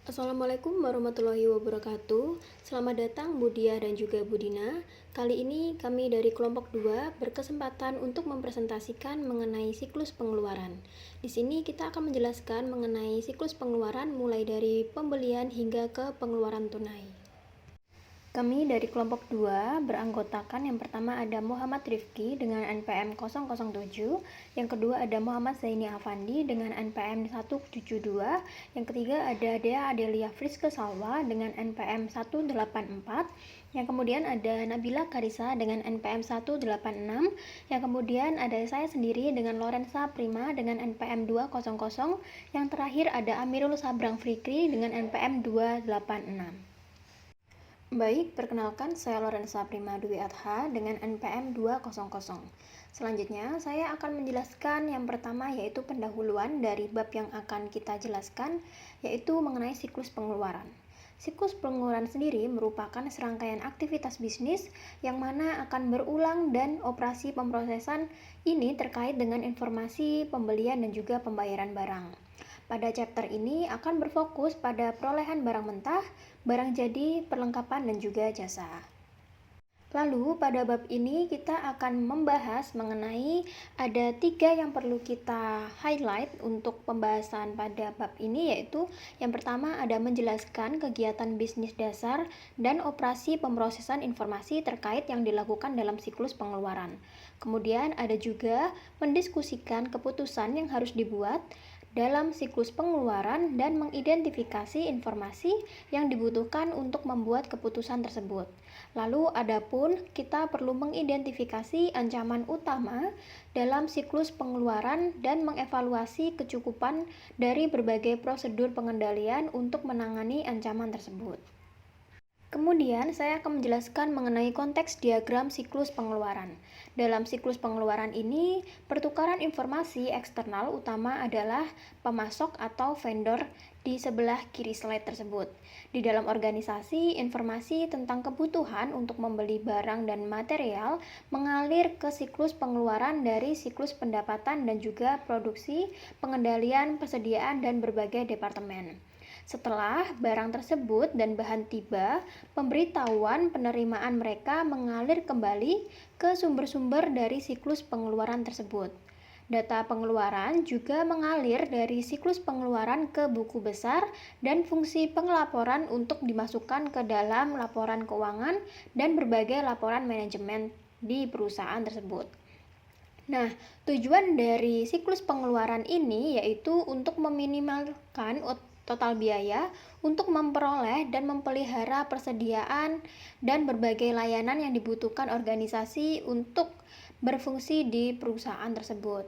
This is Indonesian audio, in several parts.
Assalamualaikum warahmatullahi wabarakatuh. Selamat datang Budia dan juga Budina. Kali ini kami dari kelompok 2 berkesempatan untuk mempresentasikan mengenai siklus pengeluaran. Di sini kita akan menjelaskan mengenai siklus pengeluaran mulai dari pembelian hingga ke pengeluaran tunai. Kami dari kelompok 2 beranggotakan yang pertama ada Muhammad Rifki dengan NPM 007, yang kedua ada Muhammad Zaini Afandi dengan NPM 172, yang ketiga ada Dea Adelia Friske Salwa dengan NPM 184, yang kemudian ada Nabila Karisa dengan NPM 186, yang kemudian ada saya sendiri dengan Lorenza Prima dengan NPM 200, yang terakhir ada Amirul Sabrang Fikri dengan NPM 286. Baik, perkenalkan saya Lorenza Prima Dwi Adha dengan NPM 200. Selanjutnya, saya akan menjelaskan yang pertama yaitu pendahuluan dari bab yang akan kita jelaskan, yaitu mengenai siklus pengeluaran. Siklus pengeluaran sendiri merupakan serangkaian aktivitas bisnis yang mana akan berulang dan operasi pemrosesan ini terkait dengan informasi pembelian dan juga pembayaran barang. Pada chapter ini akan berfokus pada perolehan barang mentah, barang jadi, perlengkapan, dan juga jasa. Lalu pada bab ini kita akan membahas mengenai ada 3 yang perlu kita highlight untuk pembahasan pada bab ini, yaitu yang pertama ada menjelaskan kegiatan bisnis dasar dan operasi pemrosesan informasi terkait yang dilakukan dalam siklus pengeluaran. Kemudian ada juga mendiskusikan keputusan yang harus dibuat dalam siklus pengeluaran dan mengidentifikasi informasi yang dibutuhkan untuk membuat keputusan tersebut. Lalu adapun kita perlu mengidentifikasi ancaman utama dalam siklus pengeluaran dan mengevaluasi kecukupan dari berbagai prosedur pengendalian untuk menangani ancaman tersebut. Kemudian saya akan menjelaskan mengenai konteks diagram siklus pengeluaran. Dalam siklus pengeluaran ini, pertukaran informasi eksternal utama adalah pemasok atau vendor di sebelah kiri slide tersebut. Di dalam organisasi, informasi tentang kebutuhan untuk membeli barang dan material mengalir ke siklus pengeluaran dari siklus pendapatan dan juga produksi, pengendalian, persediaan, dan berbagai departemen. Setelah barang tersebut dan bahan tiba, pemberitahuan penerimaan mereka mengalir kembali ke sumber-sumber dari siklus pengeluaran tersebut. Data pengeluaran juga mengalir dari siklus pengeluaran ke buku besar dan fungsi pengelaporan untuk dimasukkan ke dalam laporan keuangan dan berbagai laporan manajemen di perusahaan tersebut. Nah, tujuan dari siklus pengeluaran ini yaitu untuk meminimalkan total biaya untuk memperoleh dan memelihara persediaan dan berbagai layanan yang dibutuhkan organisasi untuk berfungsi di perusahaan tersebut.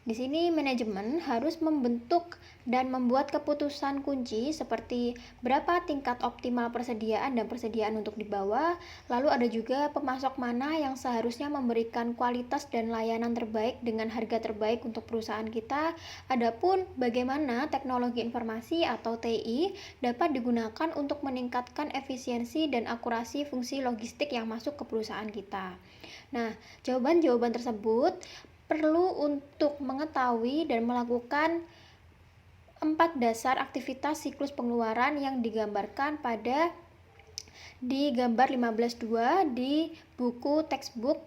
Di sini manajemen harus membentuk dan membuat keputusan kunci seperti berapa tingkat optimal persediaan dan persediaan untuk dibawa, lalu ada juga pemasok mana yang seharusnya memberikan kualitas dan layanan terbaik dengan harga terbaik untuk perusahaan kita. Adapun bagaimana teknologi informasi atau TI dapat digunakan untuk meningkatkan efisiensi dan akurasi fungsi logistik yang masuk ke perusahaan kita. Nah, jawaban-jawaban tersebut perlu untuk mengetahui dan melakukan 4 dasar aktivitas siklus pengeluaran yang digambarkan di gambar 15.2 di buku textbook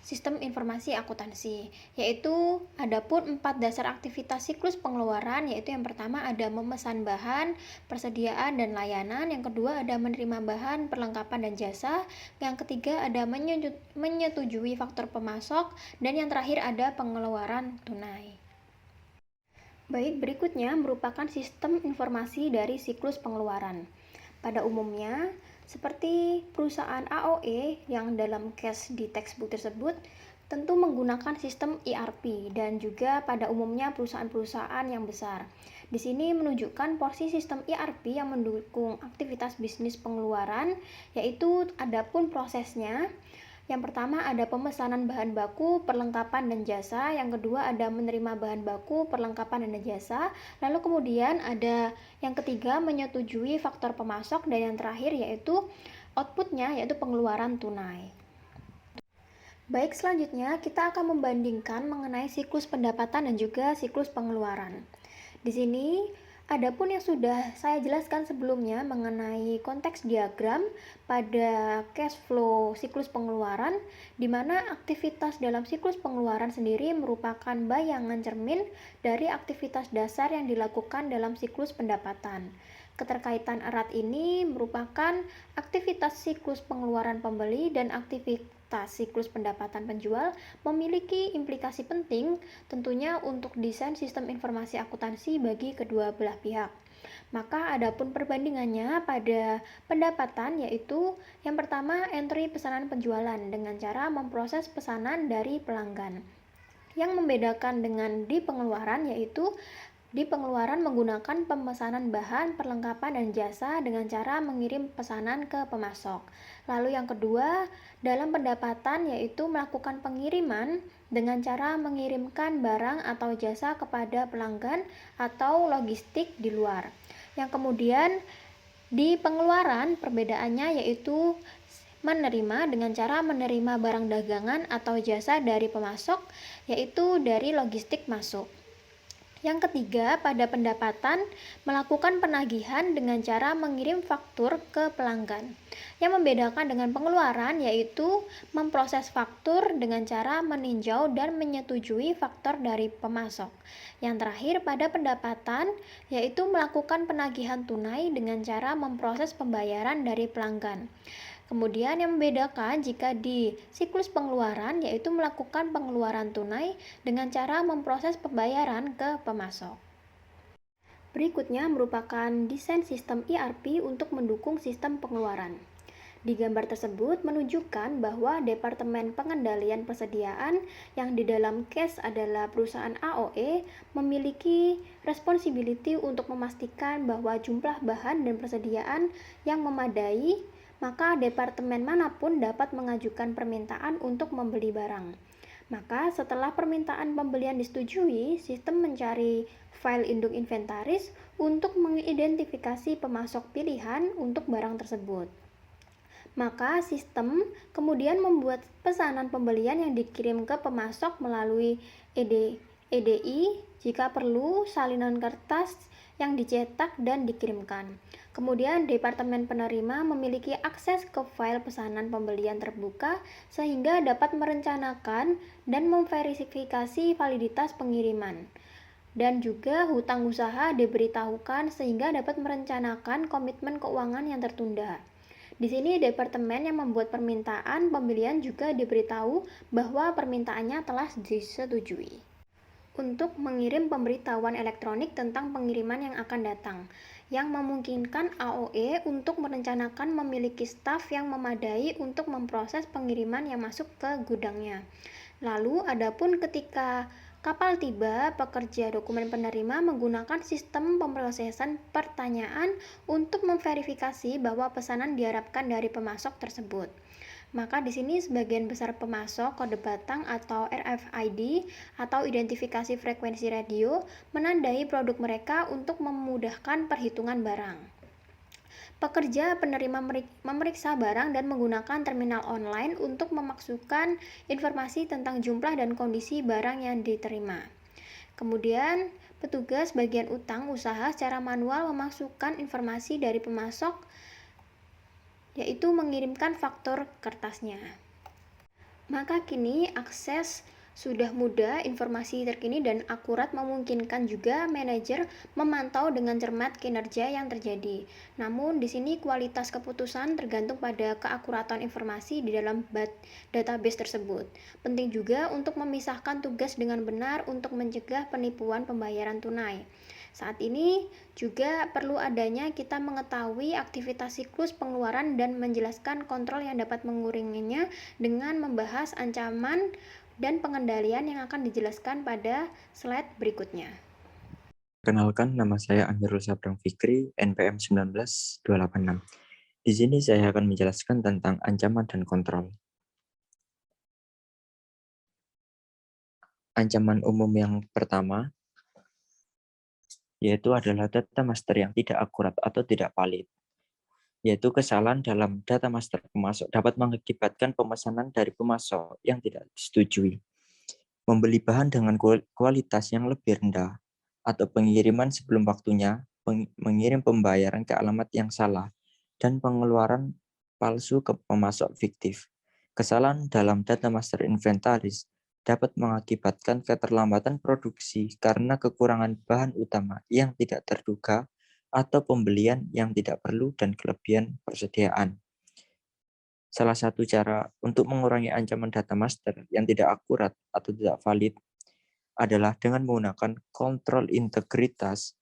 Sistem Informasi Akuntansi, yaitu adapun 4 dasar aktivitas siklus pengeluaran, yaitu yang pertama ada memesan bahan, persediaan dan layanan, yang kedua ada menerima bahan, perlengkapan dan jasa, yang ketiga ada menyetujui faktor pemasok, dan yang terakhir ada pengeluaran tunai. Baik, berikutnya merupakan sistem informasi dari siklus pengeluaran. Pada umumnya, seperti perusahaan AOE yang dalam case di textbook tersebut tentu menggunakan sistem ERP dan juga pada umumnya perusahaan-perusahaan yang besar. Di sini menunjukkan porsi sistem ERP yang mendukung aktivitas bisnis pengeluaran, yaitu adapun prosesnya. Yang pertama ada pemesanan bahan baku, perlengkapan dan jasa. Yang kedua ada menerima bahan baku, perlengkapan dan jasa. Lalu kemudian ada yang ketiga menyetujui faktor pemasok, dan yang terakhir yaitu outputnya yaitu pengeluaran tunai. Baik, selanjutnya kita akan membandingkan mengenai siklus pendapatan dan juga siklus pengeluaran. Di sini Adapun yang sudah saya jelaskan sebelumnya mengenai konteks diagram pada cash flow siklus pengeluaran, di mana aktivitas dalam siklus pengeluaran sendiri merupakan bayangan cermin dari aktivitas dasar yang dilakukan dalam siklus pendapatan. Keterkaitan erat ini merupakan aktivitas siklus pengeluaran pembeli dan aktivitas siklus pendapatan penjual memiliki implikasi penting tentunya untuk desain sistem informasi akuntansi bagi kedua belah pihak. Maka adapun perbandingannya pada pendapatan yaitu yang pertama entry pesanan penjualan dengan cara memproses pesanan dari pelanggan. Yang membedakan dengan di pengeluaran yaitu di pengeluaran menggunakan pemesanan bahan, perlengkapan, dan jasa dengan cara mengirim pesanan ke pemasok. Lalu yang kedua, dalam pendapatan yaitu melakukan pengiriman dengan cara mengirimkan barang atau jasa kepada pelanggan atau logistik di luar. Yang kemudian di pengeluaran perbedaannya yaitu menerima dengan cara menerima barang dagangan atau jasa dari pemasok yaitu dari logistik masuk. Yang ketiga, pada pendapatan melakukan penagihan dengan cara mengirim faktur ke pelanggan. Yang membedakan dengan pengeluaran yaitu memproses faktur dengan cara meninjau dan menyetujui faktur dari pemasok. Yang terakhir, pada pendapatan yaitu melakukan penagihan tunai dengan cara memproses pembayaran dari pelanggan. Kemudian yang membedakan jika di siklus pengeluaran yaitu melakukan pengeluaran tunai dengan cara memproses pembayaran ke pemasok. Berikutnya merupakan desain sistem ERP untuk mendukung sistem pengeluaran. Di gambar tersebut menunjukkan bahwa Departemen Pengendalian Persediaan yang di dalam case adalah perusahaan AOE memiliki responsibility untuk memastikan bahwa jumlah bahan dan persediaan yang memadai, maka departemen manapun dapat mengajukan permintaan untuk membeli barang. Maka setelah permintaan pembelian disetujui, sistem mencari file induk inventaris untuk mengidentifikasi pemasok pilihan untuk barang tersebut. Maka sistem kemudian membuat pesanan pembelian yang dikirim ke pemasok melalui EDI, jika perlu salinan kertas yang dicetak dan dikirimkan. Kemudian Departemen Penerima memiliki akses ke file pesanan pembelian terbuka sehingga dapat merencanakan dan memverifikasi validitas pengiriman. Dan juga hutang usaha diberitahukan sehingga dapat merencanakan komitmen keuangan yang tertunda. Di sini departemen yang membuat permintaan pembelian juga diberitahu bahwa permintaannya telah disetujui. Untuk mengirim pemberitahuan elektronik tentang pengiriman yang akan datang, yang memungkinkan AOE untuk merencanakan memiliki staf yang memadai untuk memproses pengiriman yang masuk ke gudangnya. Lalu, adapun ketika kapal tiba, pekerja dokumen penerima menggunakan sistem pemrosesan pertanyaan untuk memverifikasi bahwa pesanan diharapkan dari pemasok tersebut. Maka di sini sebagian besar pemasok kode batang atau RFID atau identifikasi frekuensi radio menandai produk mereka untuk memudahkan perhitungan barang. Pekerja penerima memeriksa barang dan menggunakan terminal online untuk memasukkan informasi tentang jumlah dan kondisi barang yang diterima. Kemudian, petugas bagian utang usaha secara manual memasukkan informasi dari pemasok yaitu mengirimkan faktur kertasnya. Maka kini akses sudah mudah, informasi terkini dan akurat memungkinkan juga manajer memantau dengan cermat kinerja yang terjadi. Namun di sini kualitas keputusan tergantung pada keakuratan informasi di dalam database tersebut. Penting juga untuk memisahkan tugas dengan benar untuk mencegah penipuan pembayaran tunai. Saat ini juga perlu adanya kita mengetahui aktivitas siklus pengeluaran dan menjelaskan kontrol yang dapat menguranginya dengan membahas ancaman dan pengendalian yang akan dijelaskan pada slide berikutnya. Kenalkan, nama saya Anjarul Sabrang Fikri, NPM 19286. Di sini saya akan menjelaskan tentang ancaman dan kontrol. Ancaman umum yang pertama yaitu adalah data master yang tidak akurat atau tidak valid. Yaitu kesalahan dalam data master pemasok dapat mengakibatkan pemesanan dari pemasok yang tidak disetujui, membeli bahan dengan kualitas yang lebih rendah, atau pengiriman sebelum waktunya mengirim pembayaran ke alamat yang salah, dan pengeluaran palsu ke pemasok fiktif. Kesalahan dalam data master inventaris dapat mengakibatkan keterlambatan produksi karena kekurangan bahan utama yang tidak terduga atau pembelian yang tidak perlu dan kelebihan persediaan. Salah satu cara untuk mengurangi ancaman data master yang tidak akurat atau tidak valid adalah dengan menggunakan kontrol integritas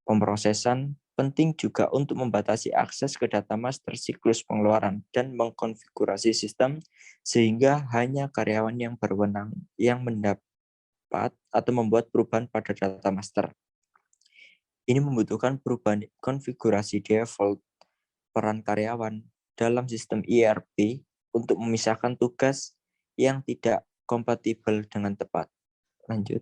pemrosesan. Penting juga untuk membatasi akses ke data master siklus pengeluaran dan mengkonfigurasi sistem sehingga hanya karyawan yang berwenang yang mendapat atau membuat perubahan pada data master. Ini membutuhkan perubahan konfigurasi default peran karyawan dalam sistem ERP untuk memisahkan tugas yang tidak kompatibel dengan tepat. Lanjut.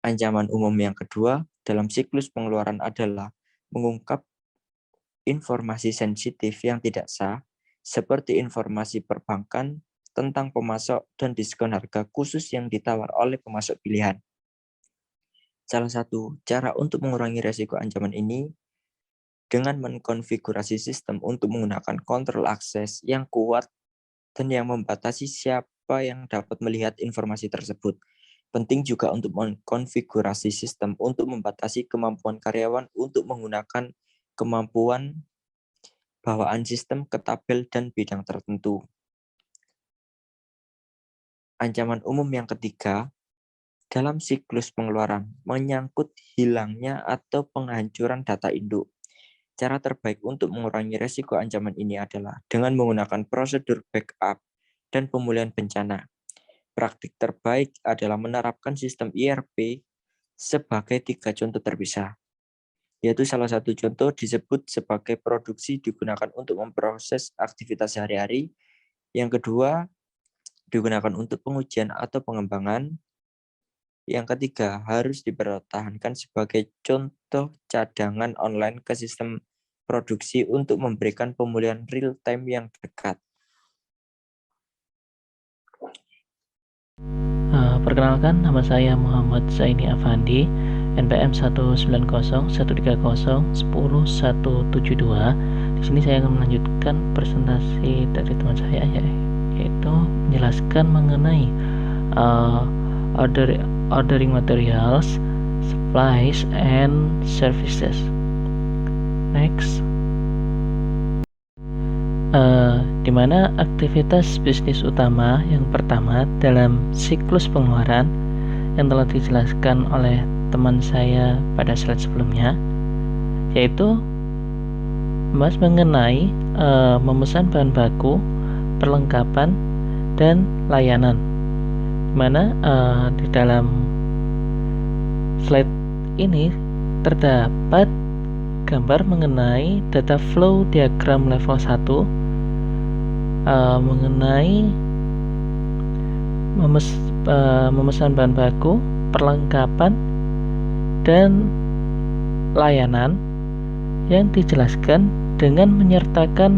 Ancaman umum yang kedua dalam siklus pengeluaran adalah mengungkap informasi sensitif yang tidak sah, seperti informasi perbankan tentang pemasok dan diskon harga khusus yang ditawar oleh pemasok pilihan. Salah satu cara untuk mengurangi resiko ancaman ini dengan mengkonfigurasi sistem untuk menggunakan kontrol akses yang kuat dan yang membatasi siapa yang dapat melihat informasi tersebut. Penting juga untuk mengkonfigurasi sistem untuk membatasi kemampuan karyawan untuk menggunakan kemampuan bawaan sistem ke tabel dan bidang tertentu. Ancaman umum yang ketiga dalam siklus pengeluaran menyangkut hilangnya atau penghancuran data induk. Cara terbaik untuk mengurangi resiko ancaman ini adalah dengan menggunakan prosedur backup dan pemulihan bencana. Praktik terbaik adalah menerapkan sistem ERP sebagai 3 contoh terpisah, yaitu salah satu contoh disebut sebagai produksi digunakan untuk memproses aktivitas sehari-hari, yang kedua digunakan untuk pengujian atau pengembangan, yang ketiga harus dipertahankan sebagai contoh cadangan online ke sistem produksi untuk memberikan pemulihan real time yang dekat. Perkenalkan, nama saya Muhammad Zaini Afandi, NPM 19013010172. Di sini saya akan melanjutkan presentasi dari teman saya, yaitu menjelaskan mengenai ordering materials, supplies, and services. Next. Di mana aktivitas bisnis utama yang pertama dalam siklus pengeluaran yang telah dijelaskan oleh teman saya pada slide sebelumnya, yaitu membahas mengenai memesan bahan baku, perlengkapan, dan layanan. Di mana di dalam slide ini terdapat gambar mengenai data flow diagram level 1 mengenai memesan bahan baku, perlengkapan, dan layanan yang dijelaskan dengan menyertakan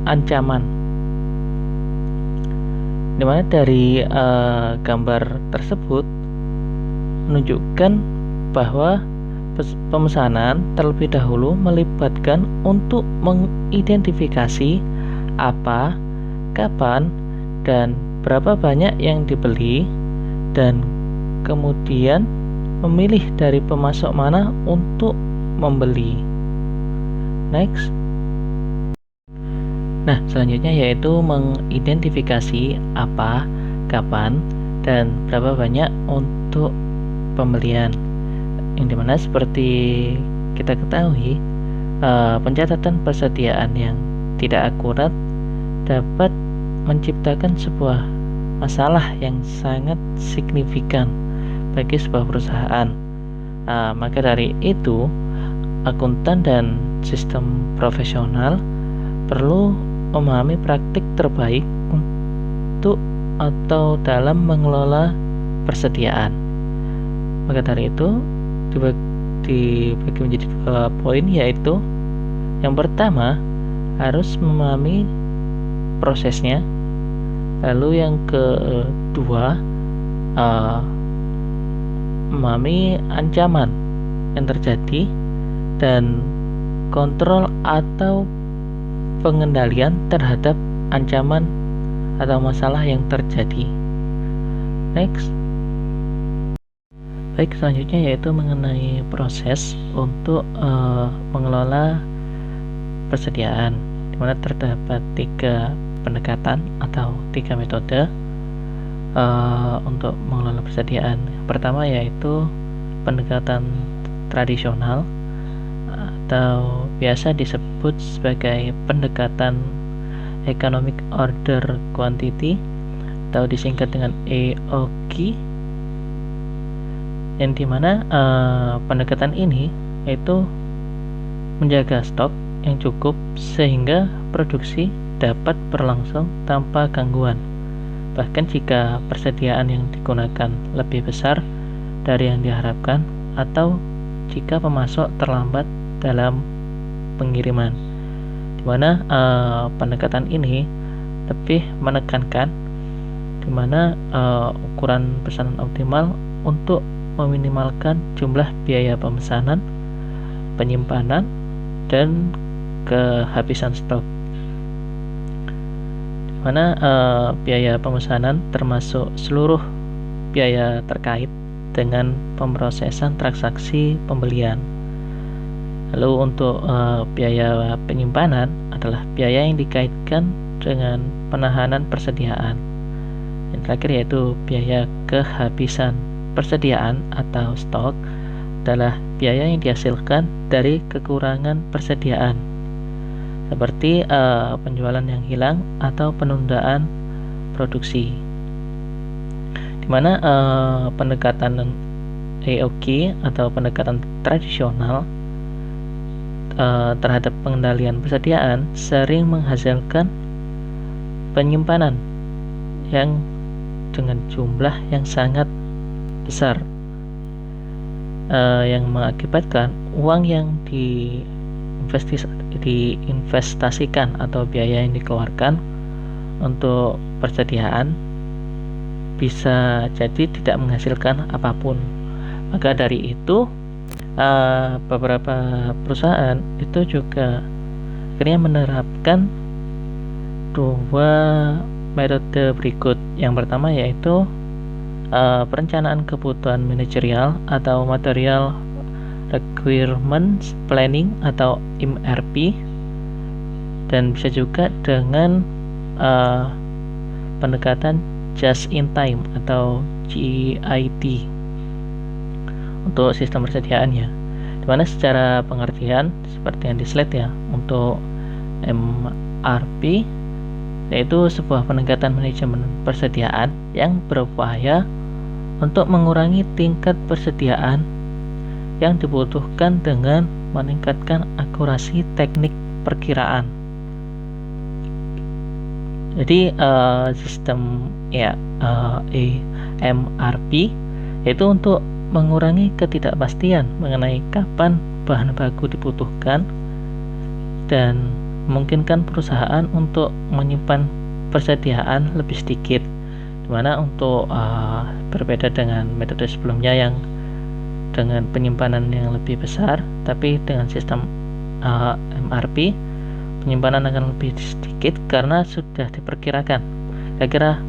ancaman. Di mana dari gambar tersebut menunjukkan bahwa pemesanan terlebih dahulu melibatkan untuk mengidentifikasi apa, kapan, dan berapa banyak yang dibeli, dan kemudian memilih dari pemasok mana untuk membeli. Next. Nah, selanjutnya yaitu mengidentifikasi apa, kapan, dan berapa banyak untuk pembelian. Yang dimana seperti kita ketahui, pencatatan persediaan yang tidak akurat dapat menciptakan sebuah masalah yang sangat signifikan bagi sebuah perusahaan. Maka dari itu, akuntan dan sistem profesional perlu memahami praktik terbaik untuk atau dalam mengelola persediaan. Maka dari itu dibagi menjadi 2 poin, yaitu yang pertama harus memahami prosesnya, lalu yang kedua memahami ancaman yang terjadi dan kontrol atau pengendalian terhadap ancaman atau masalah yang terjadi. Next. Baik, selanjutnya yaitu mengenai proses untuk mengelola persediaan, di mana terdapat 3 pendekatan atau 3 metode untuk mengelola persediaan. Yang pertama yaitu pendekatan tradisional atau biasa disebut sebagai pendekatan Economic Order Quantity atau disingkat dengan EOQ, yang dimana pendekatan ini yaitu menjaga stok yang cukup sehingga produksi dapat berlangsung tanpa gangguan, bahkan jika persediaan yang digunakan lebih besar dari yang diharapkan atau jika pemasok terlambat dalam pengiriman, di mana pendekatan ini lebih menekankan di mana ukuran pesanan optimal untuk meminimalkan jumlah biaya pemesanan, penyimpanan, dan kehabisan stok. Di mana biaya pemesanan termasuk seluruh biaya terkait dengan pemrosesan transaksi pembelian. Lalu untuk biaya penyimpanan adalah biaya yang dikaitkan dengan penahanan persediaan. Yang terakhir yaitu biaya kehabisan persediaan atau stok adalah biaya yang dihasilkan dari kekurangan persediaan, seperti penjualan yang hilang atau penundaan produksi. Di mana pendekatan EOQ atau pendekatan tradisional terhadap pengendalian persediaan sering menghasilkan penyimpanan yang dengan jumlah yang sangat besar, yang mengakibatkan uang yang diinvestasikan atau biaya yang dikeluarkan untuk persediaan bisa jadi tidak menghasilkan apapun. Maka dari itu beberapa perusahaan itu juga akhirnya menerapkan 2 metode berikut. Yang pertama yaitu perencanaan kebutuhan manajerial atau Material Requirements Planning atau MRP, dan bisa juga dengan pendekatan Just in Time atau JIT untuk sistem persediaannya, dimana secara pengertian seperti yang di slide ya, untuk MRP yaitu sebuah pendekatan manajemen persediaan yang berupaya untuk mengurangi tingkat persediaan yang dibutuhkan dengan meningkatkan akurasi teknik perkiraan. Jadi sistem MRP yaitu untuk mengurangi ketidakpastian mengenai kapan bahan baku dibutuhkan dan memungkinkan perusahaan untuk menyimpan persediaan lebih sedikit, dimana untuk berbeda dengan metode sebelumnya yang dengan penyimpanan yang lebih besar, tapi dengan sistem MRP penyimpanan akan lebih sedikit karena sudah diperkirakan kira-kira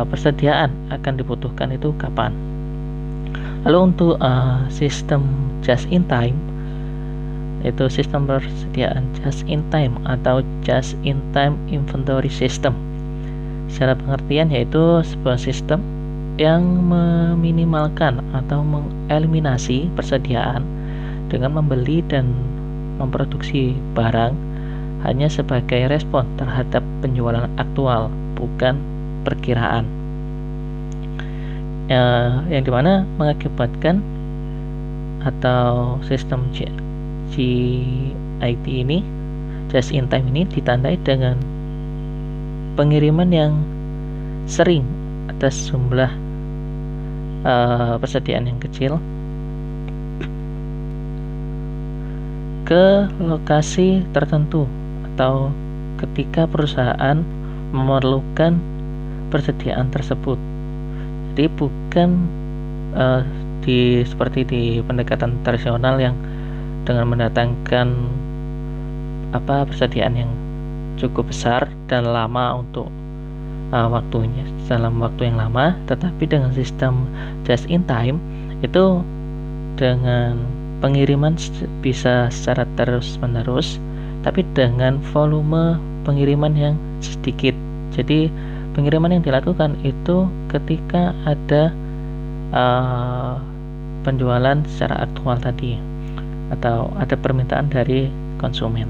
persediaan akan dibutuhkan itu kapan. Lalu untuk sistem Just in Time, yaitu sistem persediaan Just in Time atau Just in Time Inventory System. Secara pengertian yaitu sebuah sistem yang meminimalkan atau mengeliminasi persediaan dengan membeli dan memproduksi barang hanya sebagai respon terhadap penjualan aktual, bukan perkiraan. Yang dimana mengakibatkan atau sistem JIT ini, Just in Time ini ditandai dengan pengiriman yang sering atas jumlah persediaan yang kecil ke lokasi tertentu atau ketika perusahaan memerlukan persediaan tersebut. Jadi bukan seperti di pendekatan tradisional yang dengan mendatangkan persediaan yang cukup besar dan lama untuk waktunya dalam waktu yang lama, tetapi dengan sistem just in time itu dengan pengiriman bisa secara terus menerus, tapi dengan volume pengiriman yang sedikit. Jadi pengiriman yang dilakukan itu ketika ada penjualan secara aktual tadi atau ada permintaan dari konsumen.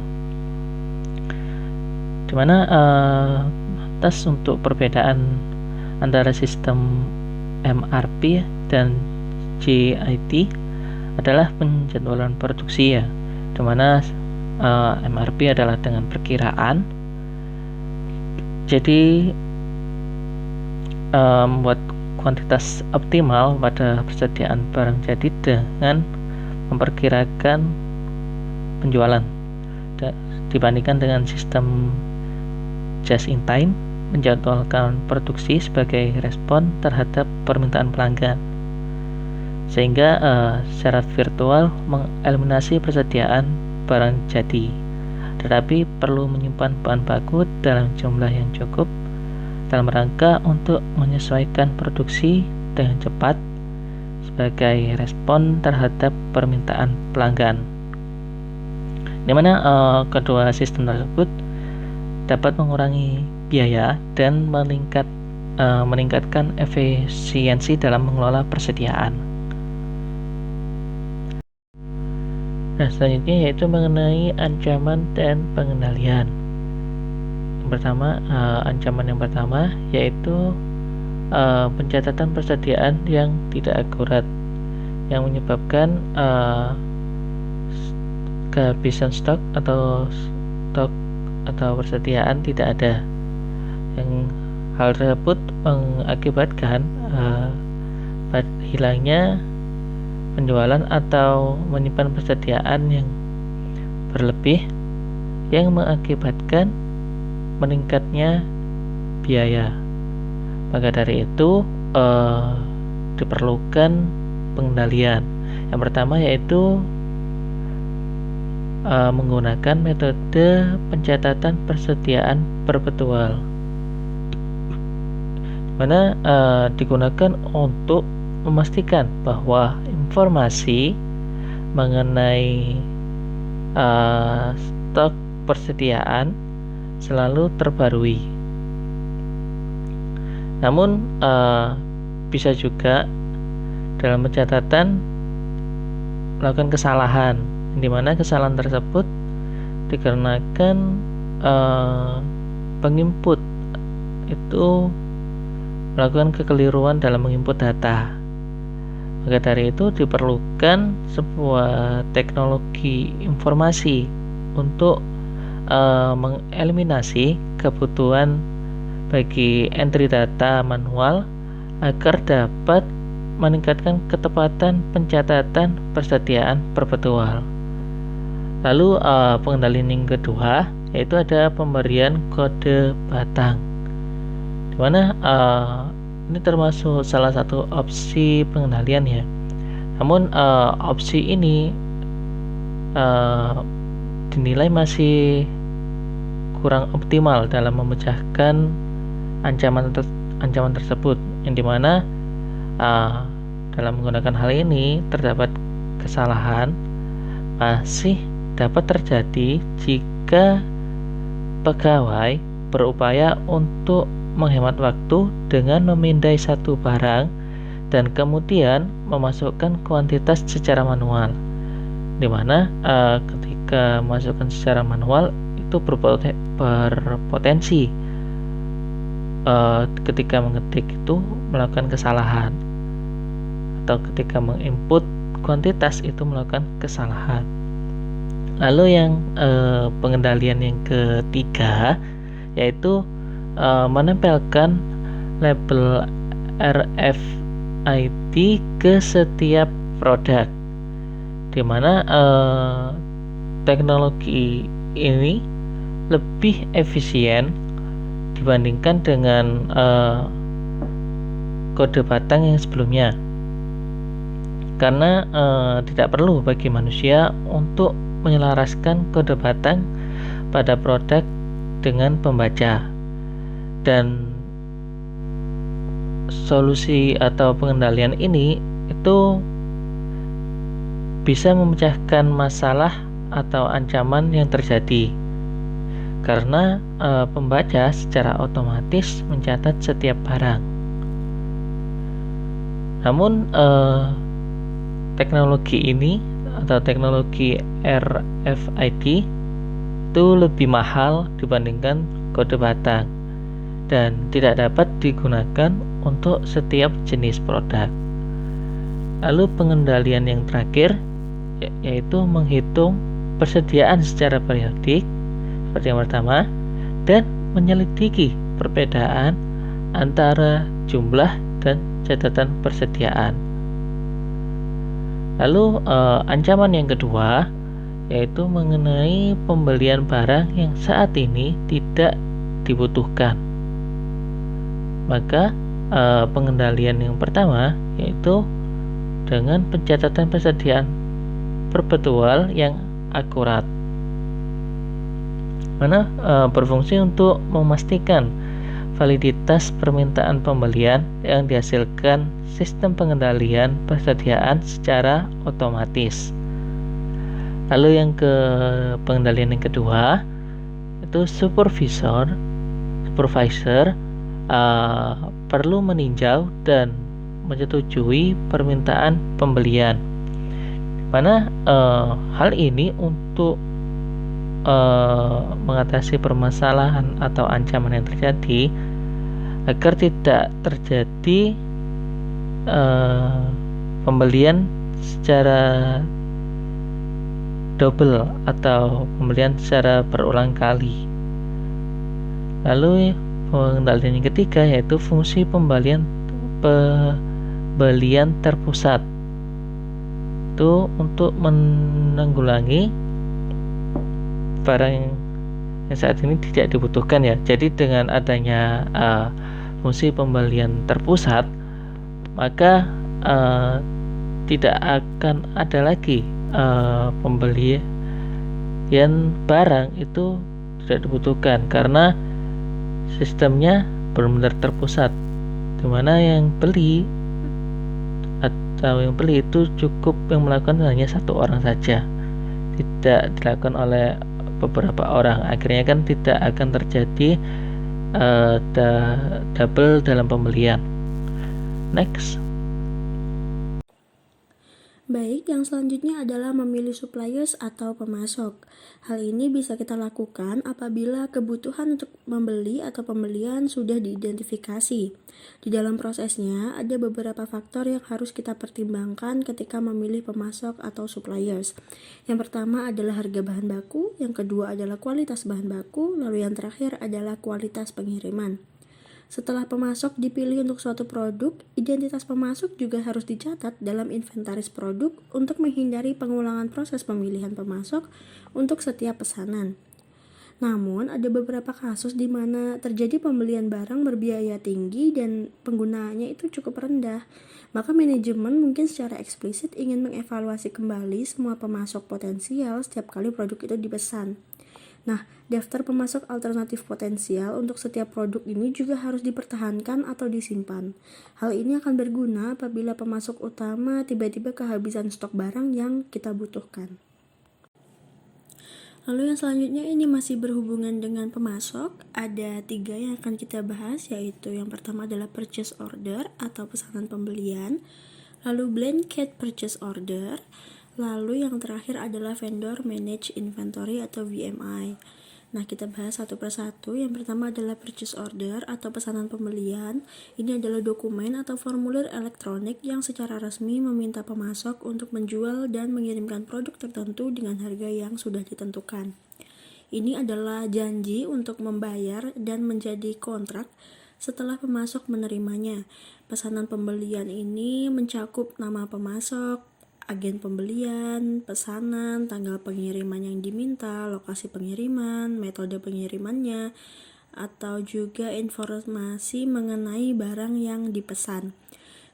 Dimana atas untuk perbedaan antara sistem MRP dan JIT adalah penjadwalan produksi ya, dimana MRP adalah dengan perkiraan, jadi membuat kuantitas optimal pada persediaan barang jadi dengan memperkirakan penjualan dibandingkan dengan sistem just in time menjadwalkan produksi sebagai respon terhadap permintaan pelanggan, sehingga secara virtual mengeliminasi persediaan barang jadi, tetapi perlu menyimpan bahan baku dalam jumlah yang cukup dalam rangka untuk menyesuaikan produksi dengan cepat sebagai respon terhadap permintaan pelanggan, di mana kedua sistem tersebut dapat mengurangi biaya dan meningkatkan efisiensi dalam mengelola persediaan. Nah, selanjutnya yaitu mengenai ancaman dan pengendalian. Yang pertama, ancaman yang pertama yaitu pencatatan persediaan yang tidak akurat yang menyebabkan kehabisan stok atau persediaan tidak ada. Yang hal tersebut mengakibatkan hilangnya penjualan atau menyimpan persediaan yang berlebih yang mengakibatkan meningkatnya biaya. Maka dari itu diperlukan pengendalian. Yang pertama yaitu menggunakan metode pencatatan persediaan perpetual, mana digunakan untuk memastikan bahwa informasi mengenai stok persediaan selalu terbarui. Namun bisa juga dalam pencatatan melakukan kesalahan, di mana kesalahan tersebut dikarenakan penginput itu melakukan kekeliruan dalam menginput data. Maka dari itu diperlukan sebuah teknologi informasi untuk mengeliminasi kebutuhan bagi entry data manual agar dapat meningkatkan ketepatan pencatatan persediaan perpetual. Lalu pengendalian yang kedua yaitu ada pemberian kode batang, di mana ini termasuk salah satu opsi pengendalian ya. Namun opsi ini dinilai masih kurang optimal dalam memecahkan ancaman tersebut, yang dimana dalam menggunakan hal ini terdapat kesalahan masih dapat terjadi jika pegawai berupaya untuk menghemat waktu dengan memindai satu barang dan kemudian memasukkan kuantitas secara manual, di mana ketika memasukkan secara manual itu berpotensi ketika mengetik itu melakukan kesalahan, atau ketika menginput kuantitas itu melakukan kesalahan. Lalu yang pengendalian yang ketiga yaitu menempelkan label RFID ke setiap produk, di mana teknologi ini lebih efisien dibandingkan dengan kode batang yang sebelumnya. karena tidak perlu bagi manusia untuk menyelaraskan kode batang pada produk dengan pembaca. Dan solusi atau pengendalian ini itu bisa memecahkan masalah atau ancaman yang terjadi karena pembaca secara otomatis mencatat setiap barang. Namun teknologi ini atau teknologi RFID itu lebih mahal dibandingkan kode batang dan tidak dapat digunakan untuk setiap jenis produk. Lalu pengendalian yang terakhir yaitu menghitung persediaan secara periodik seperti yang pertama, dan menyelidiki perbedaan antara jumlah dan catatan persediaan. Lalu ancaman yang kedua yaitu mengenai pembelian barang yang saat ini tidak dibutuhkan. Maka pengendalian yang pertama yaitu dengan pencatatan persediaan perpetual yang akurat, mana berfungsi untuk memastikan validitas permintaan pembelian yang dihasilkan sistem pengendalian persediaan secara otomatis. Lalu pengendalian yang kedua itu supervisor perlu meninjau dan menyetujui permintaan pembelian, mana hal ini untuk mengatasi permasalahan atau ancaman yang terjadi agar tidak terjadi pembelian secara double atau pembelian secara berulang kali. Lalu pengendalian yang ketiga yaitu fungsi pembelian terpusat, itu untuk menanggulangi barang yang saat ini tidak dibutuhkan ya. Jadi dengan adanya fungsi pembelian terpusat, maka tidak akan ada lagi pembelian barang itu tidak dibutuhkan karena sistemnya benar-benar terpusat, dimana yang beli itu cukup yang melakukan hanya satu orang saja, tidak dilakukan oleh beberapa orang. Akhirnya kan tidak akan terjadi double dalam pembelian. Next. Baik, yang selanjutnya adalah memilih suppliers atau pemasok. Hal ini bisa kita lakukan apabila kebutuhan untuk membeli atau pembelian sudah diidentifikasi. Di dalam prosesnya, ada beberapa faktor yang harus kita pertimbangkan ketika memilih pemasok atau suppliers. Yang pertama adalah harga bahan baku, yang kedua adalah kualitas bahan baku, lalu yang terakhir adalah kualitas pengiriman. Setelah pemasok dipilih untuk suatu produk, identitas pemasok juga harus dicatat dalam inventaris produk untuk menghindari pengulangan proses pemilihan pemasok untuk setiap pesanan. Namun, ada beberapa kasus di mana terjadi pembelian barang berbiaya tinggi dan penggunaannya itu cukup rendah. Maka manajemen mungkin secara eksplisit ingin mengevaluasi kembali semua pemasok potensial setiap kali produk itu dipesan. Nah, daftar pemasok alternatif potensial untuk setiap produk ini juga harus dipertahankan atau disimpan. Hal ini akan berguna apabila pemasok utama tiba-tiba kehabisan stok barang yang kita butuhkan. Lalu yang selanjutnya ini masih berhubungan dengan pemasok. Ada 3 yang akan kita bahas, yaitu yang pertama adalah purchase order atau pesanan pembelian, lalu blanket purchase order, lalu yang terakhir adalah vendor managed inventory atau VMI. Nah, kita bahas satu persatu. Yang pertama adalah purchase order atau pesanan pembelian. Ini adalah dokumen atau formulir elektronik yang secara resmi meminta pemasok untuk menjual dan mengirimkan produk tertentu dengan harga yang sudah ditentukan. Ini adalah janji untuk membayar dan menjadi kontrak setelah pemasok menerimanya. Pesanan pembelian ini mencakup nama pemasok, agen pembelian, pesanan, tanggal pengiriman yang diminta, lokasi pengiriman, metode pengirimannya, atau juga informasi mengenai barang yang dipesan.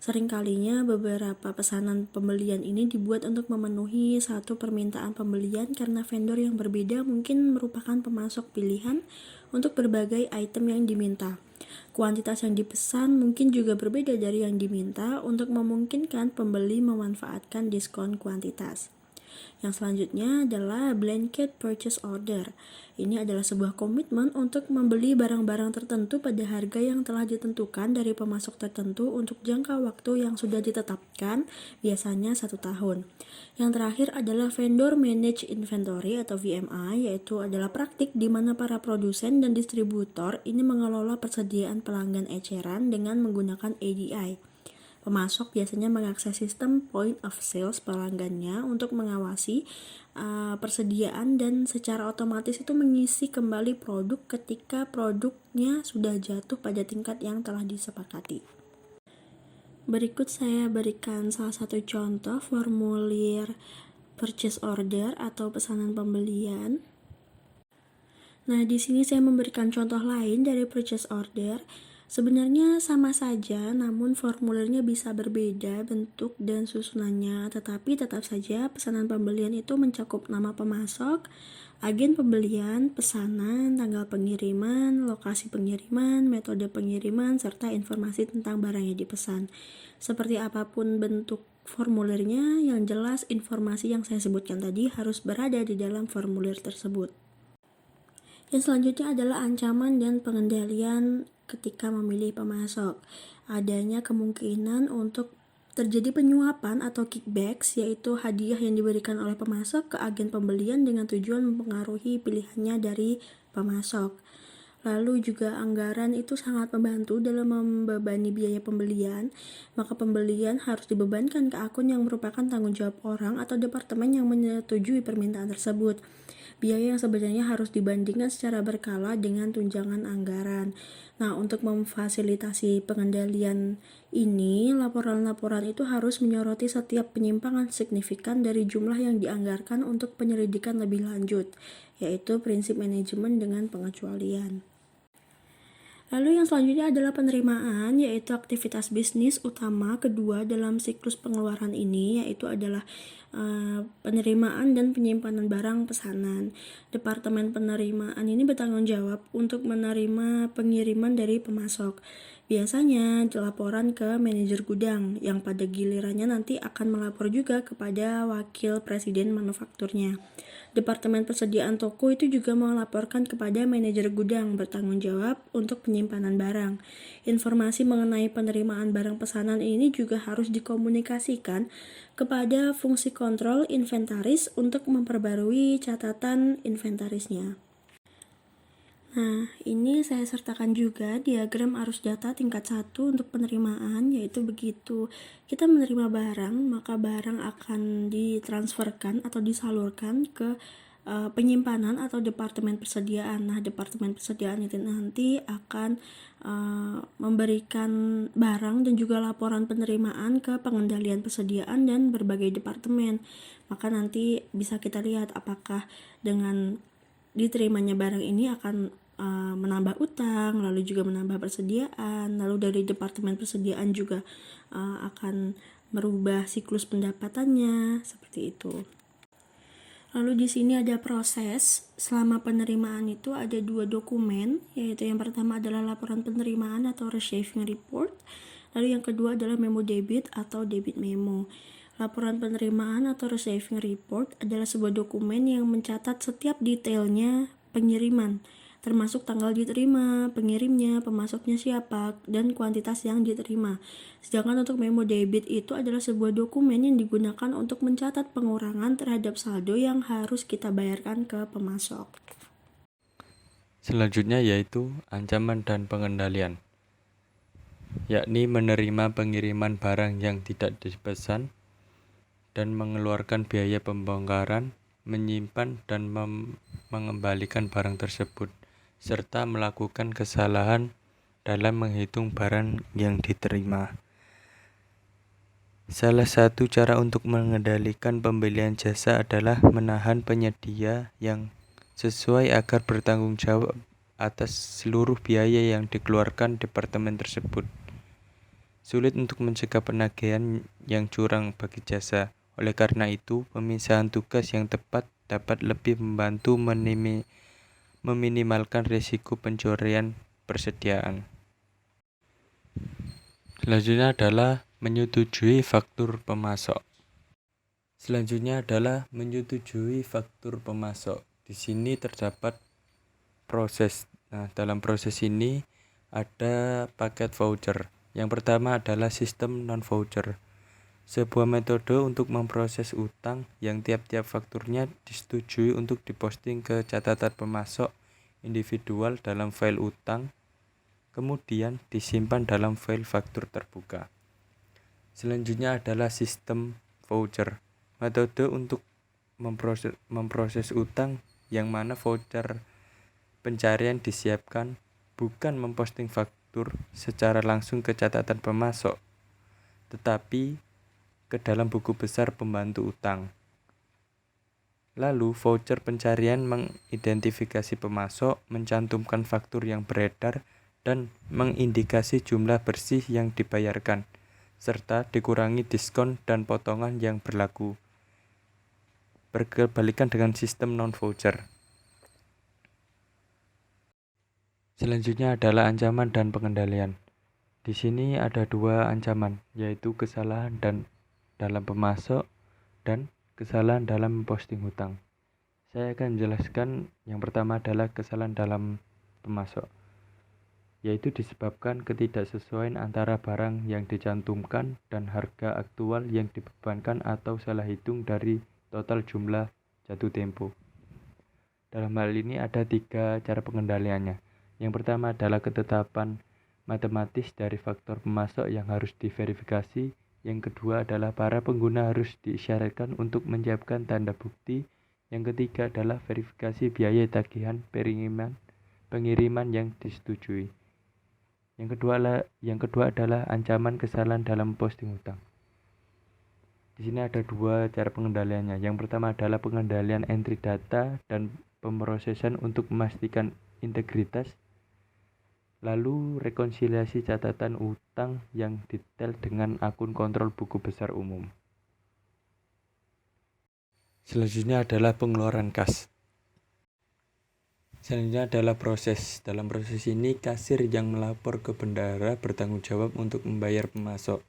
Seringkalinya beberapa pesanan pembelian ini dibuat untuk memenuhi satu permintaan pembelian karena vendor yang berbeda mungkin merupakan pemasok pilihan untuk berbagai item yang diminta. Kuantitas yang dipesan mungkin juga berbeda dari yang diminta untuk memungkinkan pembeli memanfaatkan diskon kuantitas. Yang selanjutnya adalah blanket purchase order. Ini adalah sebuah komitmen untuk membeli barang-barang tertentu pada harga yang telah ditentukan dari pemasok tertentu untuk jangka waktu yang sudah ditetapkan, biasanya 1 tahun. Yang terakhir adalah vendor managed inventory atau VMI, yaitu adalah praktik di mana para produsen dan distributor ini mengelola persediaan pelanggan eceran dengan menggunakan ADI. Pemasok biasanya mengakses sistem point of sales pelanggannya untuk mengawasi persediaan dan secara otomatis itu mengisi kembali produk ketika produknya sudah jatuh pada tingkat yang telah disepakati. Berikut saya berikan salah satu contoh formulir purchase order atau pesanan pembelian. Nah, di sini saya memberikan contoh lain dari purchase order. Sebenarnya sama saja, namun formulirnya bisa berbeda bentuk dan susunannya, tetapi tetap saja pesanan pembelian itu mencakup nama pemasok, agen pembelian, pesanan, tanggal pengiriman, lokasi pengiriman, metode pengiriman, serta informasi tentang barang yang dipesan. Seperti apapun bentuk formulirnya, yang jelas informasi yang saya sebutkan tadi harus berada di dalam formulir tersebut. Yang selanjutnya adalah ancaman dan pengendalian ketika memilih pemasok. Adanya kemungkinan untuk terjadi penyuapan atau kickbacks, yaitu hadiah yang diberikan oleh pemasok ke agen pembelian dengan tujuan mempengaruhi pilihannya dari pemasok. Lalu juga anggaran itu sangat membantu dalam membebani biaya pembelian, maka pembelian harus dibebankan ke akun yang merupakan tanggung jawab orang atau departemen yang menyetujui permintaan tersebut. Biaya yang sebenarnya harus dibandingkan secara berkala dengan tunjangan anggaran. Nah, untuk memfasilitasi pengendalian ini, laporan-laporan itu harus menyoroti setiap penyimpangan signifikan dari jumlah yang dianggarkan untuk penyelidikan lebih lanjut, yaitu prinsip manajemen dengan pengecualian. Lalu yang selanjutnya adalah penerimaan, yaitu aktivitas bisnis utama kedua dalam siklus pengeluaran ini, yaitu adalah penerimaan dan penyimpanan barang pesanan. Departemen penerimaan ini bertanggung jawab untuk menerima pengiriman dari pemasok. Biasanya laporan ke manajer gudang, yang pada gilirannya nanti akan melapor juga kepada wakil presiden manufakturnya. Departemen persediaan toko itu juga melaporkan kepada manajer gudang bertanggung jawab untuk penyimpanan barang. Informasi mengenai penerimaan barang pesanan ini juga harus dikomunikasikan kepada fungsi kontrol inventaris untuk memperbarui catatan inventarisnya. Nah, ini saya sertakan juga diagram arus data tingkat 1 untuk penerimaan, yaitu begitu kita menerima barang, maka barang akan ditransferkan atau disalurkan ke penyimpanan atau departemen persediaan. Nah, departemen persediaan itu nanti akan memberikan barang dan juga laporan penerimaan ke pengendalian persediaan dan berbagai departemen. Maka nanti bisa kita lihat apakah dengan diterimanya barang ini akan menambah utang, lalu juga menambah persediaan, lalu dari departemen persediaan juga akan merubah siklus pendapatannya, seperti itu. Lalu di sini ada proses selama penerimaan itu ada 2 dokumen, yaitu yang pertama adalah laporan penerimaan atau receiving report, lalu yang kedua adalah memo debit atau debit memo. Laporan penerimaan atau receiving report adalah sebuah dokumen yang mencatat setiap detailnya pengiriman, termasuk tanggal diterima, pengirimnya, pemasoknya siapa, dan kuantitas yang diterima. Sedangkan untuk memo debit itu adalah sebuah dokumen yang digunakan untuk mencatat pengurangan terhadap saldo yang harus kita bayarkan ke pemasok. Selanjutnya yaitu ancaman dan pengendalian, yakni menerima pengiriman barang yang tidak dipesan dan mengeluarkan biaya pembongkaran, menyimpan dan mengembalikan barang tersebut, serta melakukan kesalahan dalam menghitung barang yang diterima. Salah satu cara untuk mengendalikan pembelian jasa adalah menahan penyedia yang sesuai agar bertanggung jawab atas seluruh biaya yang dikeluarkan departemen tersebut. sulit untuk mencegah penagihan yang curang bagi jasa. Oleh karena itu, pemisahan tugas yang tepat dapat lebih membantu meminimalkan risiko pencurian persediaan. Selanjutnya adalah menyetujui faktur pemasok. Di sini terdapat proses. Nah, dalam proses ini ada paket voucher. Yang pertama adalah sistem non-voucher. Sebuah metode untuk memproses utang yang tiap-tiap fakturnya disetujui untuk diposting ke catatan pemasok individual dalam file utang, kemudian disimpan dalam file faktur terbuka. Selanjutnya adalah sistem voucher. Metode untuk memproses utang yang mana voucher pencarian disiapkan bukan memposting faktur secara langsung ke catatan pemasok, tetapi ke dalam buku besar pembantu utang. Lalu, voucher pencarian mengidentifikasi pemasok, mencantumkan faktur yang beredar, dan mengindikasi jumlah bersih yang dibayarkan, serta dikurangi diskon dan potongan yang berlaku. Berkebalikan dengan sistem non-voucher. Selanjutnya adalah ancaman dan pengendalian. Di sini ada dua ancaman, yaitu kesalahan dalam pemasok dan kesalahan dalam memposting hutang. Saya akan menjelaskan yang pertama adalah kesalahan dalam pemasok, yaitu disebabkan ketidaksesuaian antara barang yang dicantumkan dan harga aktual yang dibebankan atau salah hitung dari total jumlah jatuh tempo. Dalam hal ini ada 3 cara pengendaliannya. Yang pertama adalah ketetapan matematis dari faktor pemasok yang harus diverifikasi. Yang kedua adalah para pengguna harus diisyaratkan untuk menyiapkan tanda bukti. Yang ketiga adalah verifikasi biaya tagihan pengiriman yang disetujui. Yang kedua adalah ancaman kesalahan dalam posting hutang. Di sini ada 2 cara pengendaliannya. Yang pertama adalah pengendalian entry data dan pemrosesan untuk memastikan integritas. Lalu rekonsiliasi catatan utang yang detail dengan akun kontrol buku besar umum. Selanjutnya adalah pengeluaran kas. Selanjutnya adalah proses. Dalam proses ini, kasir yang melapor ke bendahara bertanggung jawab untuk membayar pemasok.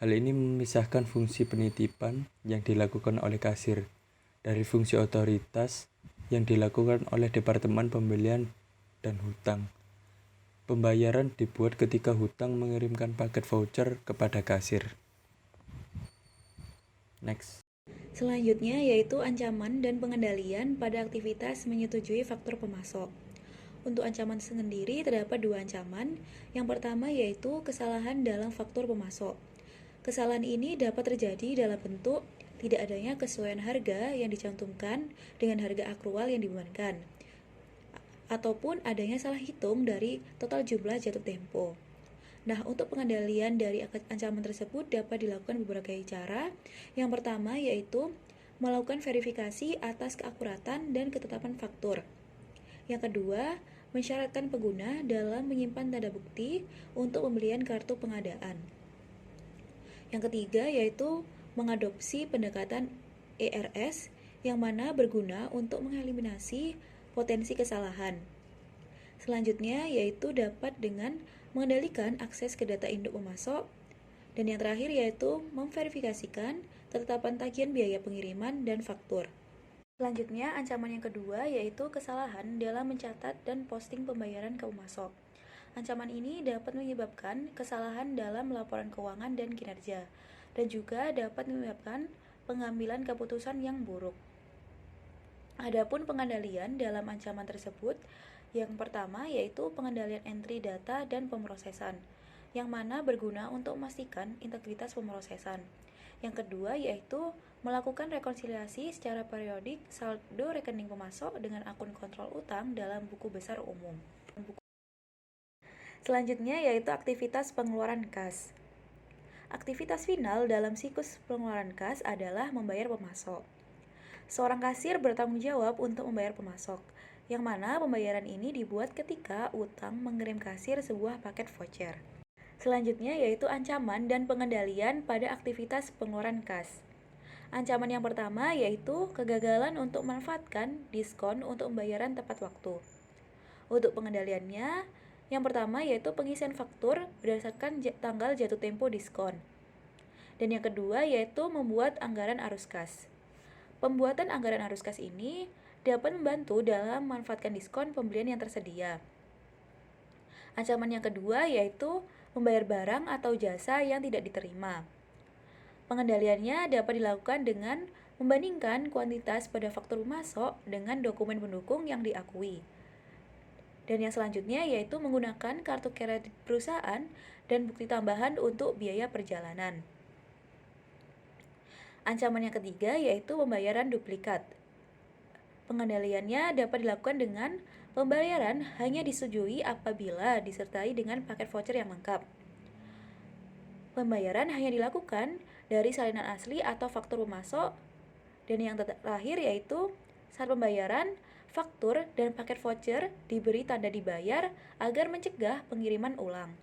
Hal ini memisahkan fungsi penitipan yang dilakukan oleh kasir dari fungsi otoritas yang dilakukan oleh Departemen Pembelian dan Hutang. Pembayaran dibuat ketika hutang mengirimkan paket voucher kepada kasir. Next. Selanjutnya yaitu ancaman dan pengendalian pada aktivitas menyetujui faktur pemasok. Untuk ancaman sendiri terdapat 2 ancaman. Yang pertama yaitu kesalahan dalam faktur pemasok. Kesalahan ini dapat terjadi dalam bentuk tidak adanya kesesuaian harga yang dicantumkan dengan harga akrual yang dibebankan, ataupun adanya salah hitung dari total jumlah jatuh tempo. Nah, untuk pengendalian dari ancaman tersebut dapat dilakukan beberapa cara. Yang pertama yaitu melakukan verifikasi atas keakuratan dan ketetapan faktur. Yang kedua, mensyaratkan pengguna dalam menyimpan tanda bukti untuk pembelian kartu pengadaan. Yang ketiga yaitu mengadopsi pendekatan ERS yang mana berguna untuk mengeliminasi potensi kesalahan. Selanjutnya yaitu dapat dengan mengendalikan akses ke data induk pemasok. Dan yang terakhir yaitu memverifikasikan ketetapan tagihan biaya pengiriman dan faktur. Selanjutnya ancaman yang kedua yaitu kesalahan dalam mencatat dan posting pembayaran ke pemasok. Ancaman ini dapat menyebabkan kesalahan dalam laporan keuangan dan kinerja, dan juga dapat menyebabkan pengambilan keputusan yang buruk. Adapun pengendalian dalam ancaman tersebut, yang pertama yaitu pengendalian entry data dan pemrosesan, yang mana berguna untuk memastikan integritas pemrosesan. Yang kedua yaitu melakukan rekonsiliasi secara periodik saldo rekening pemasok dengan akun kontrol utang dalam buku besar umum. Selanjutnya yaitu aktivitas pengeluaran kas. Aktivitas final dalam siklus pengeluaran kas adalah membayar pemasok. Seorang kasir bertanggung jawab untuk membayar pemasok, yang mana pembayaran ini dibuat ketika utang mengirim kasir sebuah paket voucher. Selanjutnya yaitu ancaman dan pengendalian pada aktivitas pengeluaran kas. Ancaman yang pertama yaitu kegagalan untuk memanfaatkan diskon untuk pembayaran tepat waktu. Untuk pengendaliannya, yang pertama yaitu pengisian faktur berdasarkan tanggal jatuh tempo diskon. Dan yang kedua yaitu membuat anggaran arus kas. Pembuatan anggaran arus kas ini dapat membantu dalam memanfaatkan diskon pembelian yang tersedia. Ancaman yang kedua yaitu membayar barang atau jasa yang tidak diterima. Pengendaliannya dapat dilakukan dengan membandingkan kuantitas pada faktur pemasok dengan dokumen pendukung yang diakui. Dan yang selanjutnya yaitu menggunakan kartu kredit perusahaan dan bukti tambahan untuk biaya perjalanan. Ancaman yang ketiga yaitu pembayaran duplikat. Pengendaliannya dapat dilakukan dengan pembayaran hanya disetujui apabila disertai dengan paket voucher yang lengkap. Pembayaran hanya dilakukan dari salinan asli atau faktur pemasok. Dan yang terakhir yaitu saat pembayaran, faktur dan paket voucher diberi tanda dibayar agar mencegah pengiriman ulang.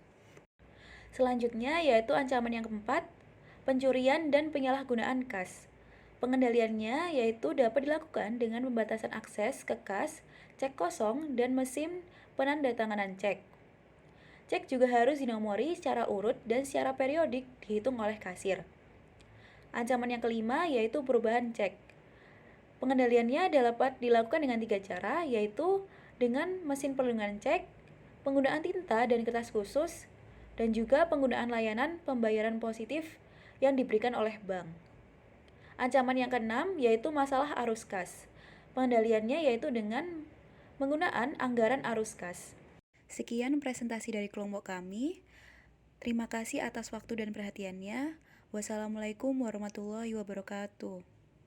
Selanjutnya yaitu ancaman yang keempat, pencurian dan penyalahgunaan kas. Pengendaliannya yaitu dapat dilakukan dengan pembatasan akses ke kas, cek kosong, dan mesin penandatanganan cek. Cek juga harus dinomori secara urut dan secara periodik dihitung oleh kasir. Ancaman yang kelima yaitu perubahan cek. Pengendaliannya dapat dilakukan dengan 3 cara, yaitu dengan mesin perlindungan cek, penggunaan tinta dan kertas khusus, dan juga penggunaan layanan pembayaran positif yang diberikan oleh bank. Ancaman yang keenam yaitu masalah arus kas. Pengendaliannya yaitu dengan penggunaan anggaran arus kas. Sekian presentasi dari kelompok kami. Terima kasih atas waktu dan perhatiannya. Wassalamualaikum warahmatullahi wabarakatuh.